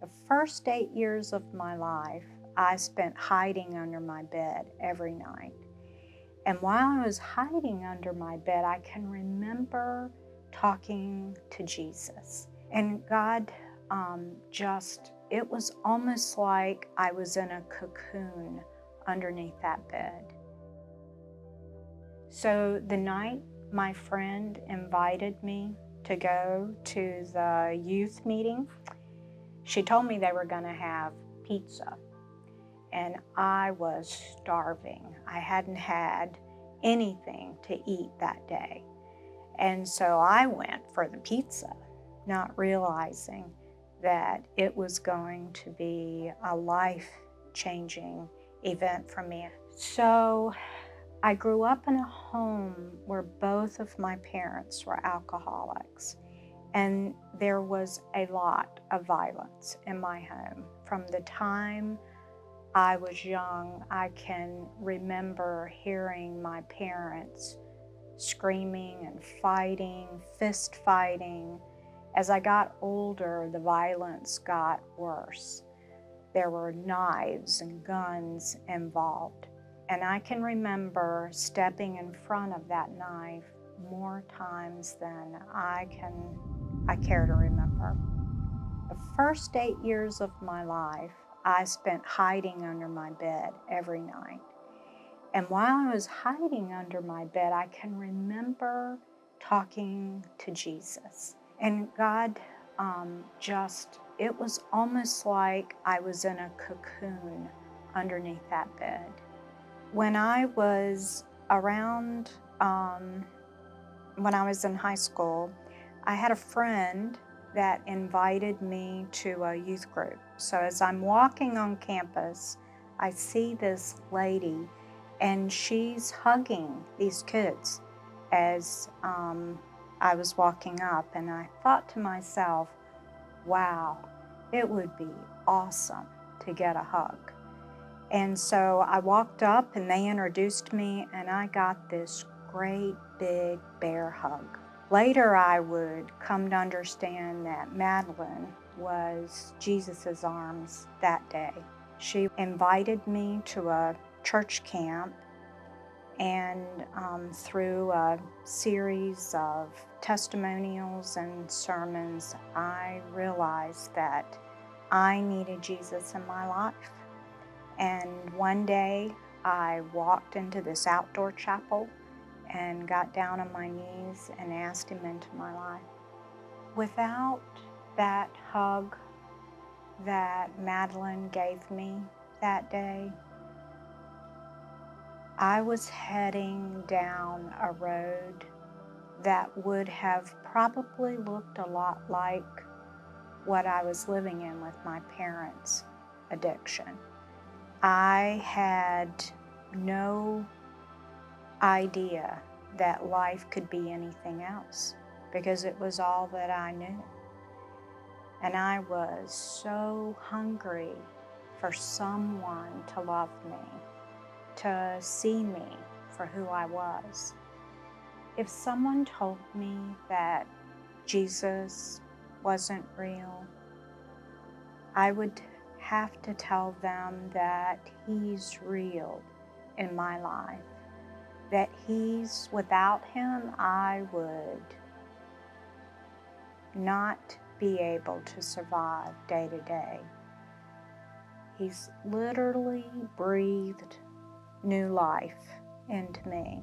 The first 8 years of my life, I spent hiding under my bed every night. And while I was hiding under my bed, I can remember talking to Jesus. And God it was almost like I was in a cocoon underneath that bed. So the night my friend invited me to go to the youth meeting, she told me they were going to have pizza. And I was starving. I hadn't had anything to eat that day. And so I went for the pizza, not realizing that it was going to be a life-changing event for me. So I grew up in a home where both of my parents were alcoholics, and there was a lot of violence in my home. From the time I was young, I can remember hearing my parents screaming and fighting, fist fighting. As I got older, the violence got worse. There were knives and guns involved. And I can remember stepping in front of that knife more times than I care to remember. The first 8 years of my life, I spent hiding under my bed every night. And while I was hiding under my bed, I can remember talking to Jesus. And God it was almost like I was in a cocoon underneath that bed. When I was when I was in high school, I had a friend that invited me to a youth group. So as I'm walking on campus, I see this lady and she's hugging these kids as I was walking up, and I thought to myself, wow, it would be awesome to get a hug. And so I walked up and they introduced me, and I got this great big bear hug. Later, I would come to understand that Madeline was Jesus's arms that day. She invited me to a church camp, and through a series of testimonials and sermons, I realized that I needed Jesus in my life. And one day, I walked into this outdoor chapel and got down on my knees and asked him into my life. Without that hug that Madeline gave me that day, I was heading down a road that would have probably looked a lot like what I was living in with my parents' addiction. I had no idea that life could be anything else because it was all that I knew. And I was so hungry for someone to love me, to see me for who I was. If someone told me that Jesus wasn't real, I would have to tell them that he's real in my life, that without him, I would not be able to survive day to day. He's literally breathed new life into me.